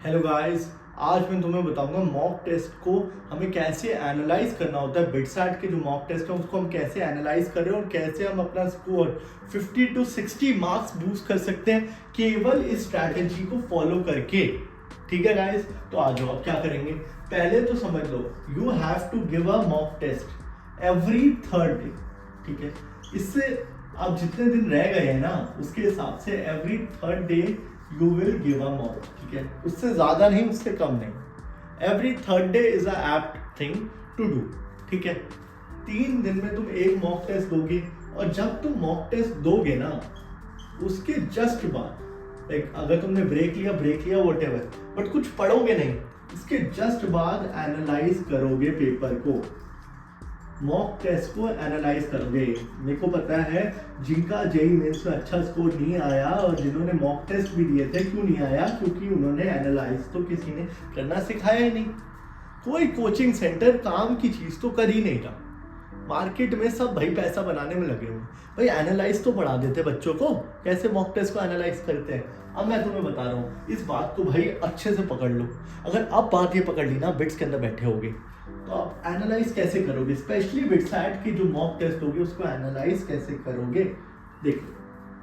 Hello guys, आज मैं तुम्हें बताऊंगा मॉक टेस्ट को हमें कैसे एनालाइज करना होता है। बिटसैट के जो मॉक टेस्ट है उसको हम कैसे एनालाइज करें और कैसे हम अपना स्कोर 50 to 60 मार्क्स बूस्ट कर सकते हैं केवल इस स्ट्रैटेजी को फॉलो करके। ठीक है गाइस, तो आ जाओ अब क्या करेंगे। पहले तो समझ लो, you have to give a mock test every third day. ठीक है, इससे अब जितने दिन रह गए हैं ना उसके हिसाब से every third day you will give a mock. ठीक है, उससे ज्यादा नहीं, उससे कम नहीं। Every third day is a apt thing to do. ठीक है, 3 दिन में तुम एक मॉक टेस्ट दोगे और जब तुम मॉक टेस्ट दोगे ना उसके जस्ट बाद, लाइक अगर तुमने ब्रेक लिया व्हाटएवर, बट कुछ पढ़ोगे नहीं, इसके जस्ट बाद एनालाइज करोगे पेपर को, मॉक टेस्ट को एनालाइज करोगे। मेरे को पता है जिनका जेईई मेंस में अच्छा स्कोर नहीं आया और जिन्होंने मॉक टेस्ट भी दिए थे, क्यों नहीं आया? क्योंकि उन्होंने एनालाइज तो किसी ने करना सिखाया ही नहीं। कोई कोचिंग सेंटर काम की चीज तो कर ही नहीं रहा। मार्केट में सब भाई पैसा बनाने में लगे हुए। भाई एनालाइज तो पढ़ा देते बच्चों को, कैसे मॉक टेस्ट को एनालाइज करते हैं। अब मैं तुम्हें बता रहा हूँ, इस बात को भाई अच्छे से पकड़ लो। अगर अब बात ये पकड़ ली ना, बिट्स के अंदर बैठे होगे, तो आप एनालाइज कैसे करोगे, स्पेशली बिटसैट की जो मॉक टेस्ट होगी उसको एनालाइज कैसे करोगे। देखो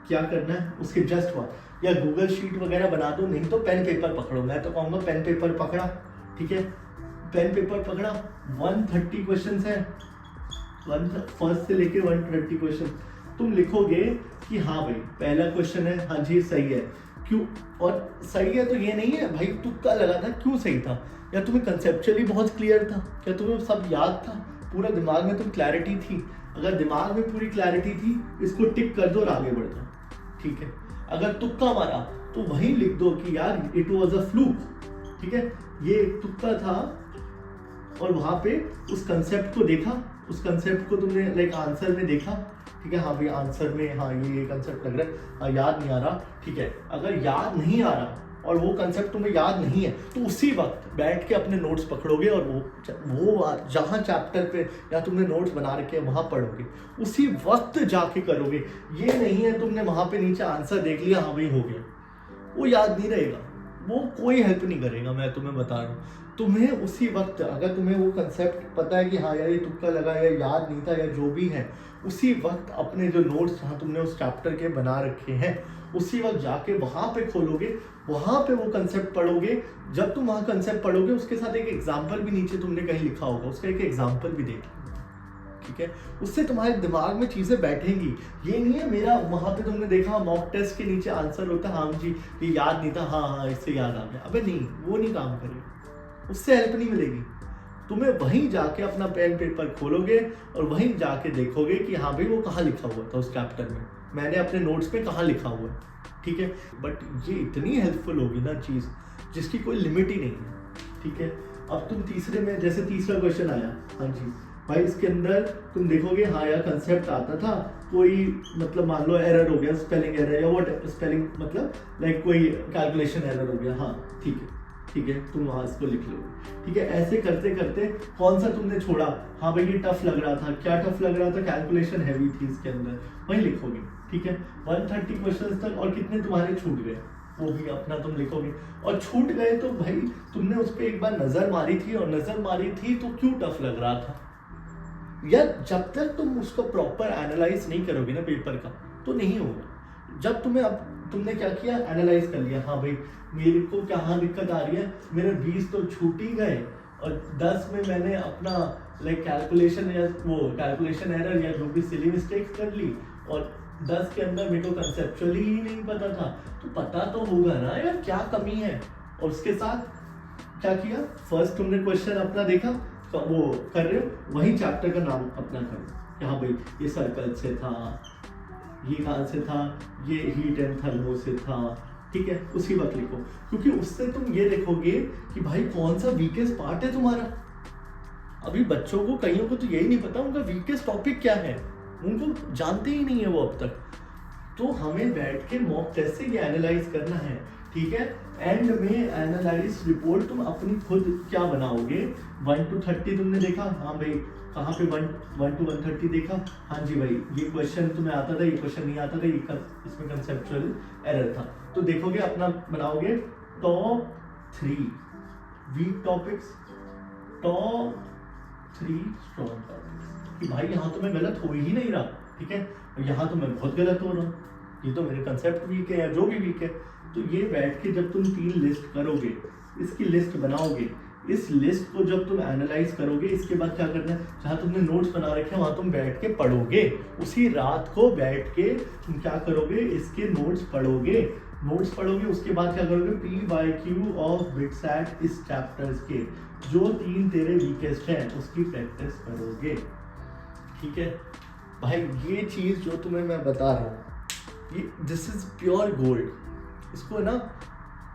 क्या करना है, उसके जस्ट बाद या गूगल शीट वगैरह बना दो, नहीं तो पेन पेपर पकड़ो। मैं तो कहूँगा पेन पेपर पकड़ा। ठीक है, पेन पेपर पकड़ा, 130 क्वेश्चन है, फर्स्ट से लेके 130 क्वेश्चन। तुम लिखोगे कि हाँ भाई पहला क्वेश्चन है, हाँ जी सही है, क्यों? और सही है तो ये नहीं है भाई तुक्का लगा था, क्यों सही था? या तुम्हें कंसेप्चुअली बहुत क्लियर था? क्या तुम्हें सब याद था? पूरा दिमाग में तुम क्लैरिटी थी? अगर दिमाग में पूरी क्लैरिटी थी, इसको टिक कर दो और आगे बढ़ जाओ। ठीक है, अगर तुक्का मारा तो वही लिख दो कि यार इट वाज अ फ्लूक। ठीक है, ये एक तुक्का था और वहां पे उस कंसेप्ट को देखा, उस कंसेप्ट को तुमने लाइक आंसर में देखा। ठीक है, हाँ भाई आंसर में हाँ ये कंसेप्ट लग रहा है, हाँ याद नहीं आ रहा। ठीक है, अगर याद नहीं आ रहा और वो कंसेप्ट तुम्हें याद नहीं है तो उसी वक्त बैठ के अपने नोट्स पकड़ोगे और वो जहाँ चैप्टर पे या तुमने नोट्स बना रखे हैं वहाँ पढ़ोगे, उसी वक्त जाके करोगे। ये नहीं है तुमने वहाँ पे नीचे आंसर देख लिया, हाँ भाई हो गया, वो याद नहीं रहेगा, वो कोई हेल्प नहीं करेगा। मैं तुम्हें बता रहा हूँ, तुम्हें उसी वक्त अगर तुम्हें वो कंसेप्ट पता है कि हाँ यार ये तुक्का लगा या याद नहीं था या जो भी है, उसी वक्त अपने जो नोट्स जहाँ तुमने उस चैप्टर के बना रखे हैं उसी वक्त जाके वहाँ पे खोलोगे, वहाँ पे वो कंसेप्ट पढ़ोगे। जब तुम वहाँ कंसेप्ट पढ़ोगे उसके साथ एक एग्जाम्पल भी नीचे तुमने कहीं लिखा होगा, उसका एक एग्जाम्पल भी देख। ठीक है, उससे तुम्हारे दिमाग में चीजें बैठेंगी। ये नहीं है मेरा वहां पे तुमने देखा मॉक टेस्ट के नीचे आंसर होता है हाँ जी ये याद नहीं था, हाँ इससे याद आ गया। अबे नहीं, वो नहीं काम करेगा, उससे हेल्प नहीं मिलेगी। तुम्हें वहीं जाके अपना पेन पेपर खोलोगे और वहीं जाके देखोगे कि हाँ भाई वो कहाँ लिखा हुआ था उस चैप्टर में, मैंने अपने नोट्स पे कहाँ लिखा हुआ है। ठीक है, बट ये इतनी हेल्पफुल होगी ना चीज़ जिसकी कोई लिमिट ही नहीं है। ठीक है, अब तुम तीसरे में, जैसे तीसरा क्वेश्चन आया, हाँ जी भाई इसके अंदर तुम देखोगे हाँ यार कंसेप्ट आता था, कोई मतलब मान लो एरर हो गया, स्पेलिंग एरर या व्हाट स्पेलिंग मतलब लाइक कोई कैलकुलेशन एरर हो गया, हाँ ठीक है तुम वहाँ इसको लिख लो। ठीक है, ऐसे करते करते कौन सा तुमने छोड़ा, हाँ भाई ये टफ लग रहा था, क्या टफ लग रहा था? कैलकुलेशन हैवी थी इसके अंदर, वही लिखोगे। ठीक है, 130 क्वेश्चन तक, और कितने तुम्हारे छूट गए वो भी अपना तुम लिखोगे। और छूट गए तो भाई तुमने उस पर एक बार नजर मारी थी, और नजर मारी थी तो क्यों टफ लग रहा था यार? जब तक तुम उसको प्रॉपर एनालाइज नहीं करोगे ना पेपर का तो नहीं होगा। जब तुम्हें अब तुमने क्या किया, एनालाइज कर लिया, हाँ भाई मेरे को कहाँ दिक्कत आ रही है, मेरे 20 तो छूट ही गए और 10 में मैंने अपना लाइक कैलकुलेशन या वो कैलकुलेशन एरर या जो भी सिली मिस्टेक्स कर ली, और 10 के अंदर मेरे को कंसेप्चुअली ही नहीं पता था, तो पता तो होगा ना यार क्या कमी है। और उसके साथ क्या किया, फर्स्ट तुमने क्वेश्चन अपना देखा, तो वो कर रहे हो वही चैप्टर का नाम अपना करो, हाँ भाई ये सर्कल से था, ये कहाँ से था, ये हीट एंड थर्मो से था। ठीक है, उसी वक्त लिखो, क्योंकि उससे तुम ये देखोगे कि भाई कौन सा वीकेस्ट पार्ट है तुम्हारा। अभी बच्चों को कईयों को तो यही नहीं पता उनका वीकेस्ट टॉपिक क्या है, उनको जानते ही नहीं है वो अब तक। तो हमें बैठ के मॉक टेस्ट से ये एनालाइज करना है। ठीक है, एंड में एनालाइज रिपोर्ट तुम अपनी खुद क्या बनाओगे। 1 to 30 तुमने देखा, हाँ भाई कहाँ पे 1 to 130 देखा, हाँ जी भाई ये क्वेश्चन तुम्हें आता था, ये क्वेश्चन नहीं आता था, ये इसमें कंसेप्चुअल एरर था। तो देखोगे अपना बनाओगे top 3 weak topics, top 3 strong topics. कि भाई यहाँ तो मैं गलत हो ही नहीं रहा, ठीक है, और यहाँ तो मैं बहुत गलत हो रहा हूँ, ये तो मेरे कंसेप्ट वीक है या जो भी वीक है। तो ये बैठ के जब तुम 3 लिस्ट करोगे, इसकी लिस्ट बनाओगे, इस लिस्ट को जब तुम एनालाइज करोगे, इसके बाद क्या करना है, जहाँ तुमने नोट्स बना रखे हैं वहाँ तुम बैठ के पढ़ोगे, उसी रात को बैठ के तुम क्या करोगे, इसके नोट्स पढ़ोगे, उसके बाद क्या करोगे, PYQ ऑफ बिटसैट इस चैप्टर्स के जो 3 तेरे वीकेस्ट हैं उसकी प्रैक्टिस करोगे, ठीक है भाई। ये चीज़ जो तुम्हें मैं बता रहा हूँ, ये दिस इज प्योर गोल्ड, इसको ना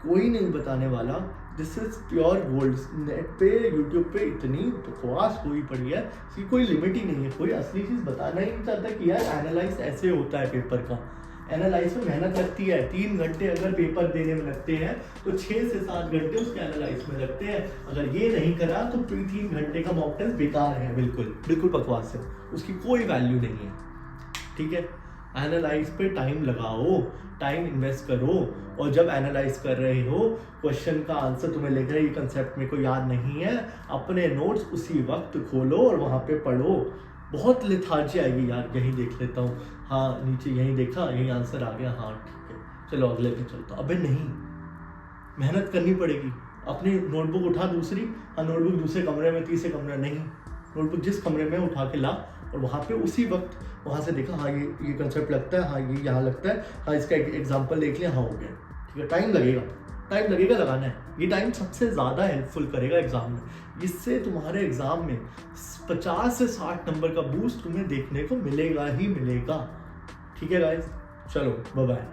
कोई नहीं बताने वाला, this is pure gold. Net पे यूट्यूब पे इतनी बकवास हुई पड़ी है, इसकी कोई लिमिट ही नहीं है, कोई असली चीज़ बताना ही नहीं चाहता कि यार एनालाइज ऐसे होता है पेपर का। एनालाइज में मेहनत लगती है, 3 घंटे अगर पेपर देने में लगते हैं तो 6 से 7 घंटे उसके एनालाइज में लगते हैं। अगर ये नहीं करा तो 3 घंटे का मॉक टेस्ट बेकार है, बिल्कुल बकवास है, उसकी कोई वैल्यू नहीं है, ठीक है। एनालाइज पे टाइम लगाओ, टाइम इन्वेस्ट करो, और जब एनालाइज कर रहे हो क्वेश्चन का आंसर तुम्हें लिख रहे, ये कंसेप्ट में को याद नहीं है, अपने नोट्स उसी वक्त खोलो और वहाँ पे पढ़ो। बहुत लिथार्जी आएगी यार, यही देख लेता हूँ, हाँ नीचे यही देखा, यही आंसर आ गया, हाँ ठीक है चलो अगले पे चलता। अबे नहीं, मेहनत करनी पड़ेगी। अपनी नोटबुक उठा दूसरी, हाँ नोटबुक दूसरे कमरे में, तीसरे कमरे नहीं, नोटबुक जिस कमरे में उठा के ला और वहाँ पे उसी वक्त वहाँ से देखा, हाँ ये कंसेप्ट लगता है, हाँ ये यहाँ लगता है, हाँ इसका एग्जांपल देख लिया, हाँ हो गया, ठीक है। टाइम लगेगा लगाना है, ये टाइम सबसे ज़्यादा हेल्पफुल करेगा एग्जाम में। इससे तुम्हारे एग्जाम में 50 से 60 नंबर का बूस्ट तुम्हें देखने को मिलेगा ही मिलेगा, ठीक है गाइस। चलो बाय बाय।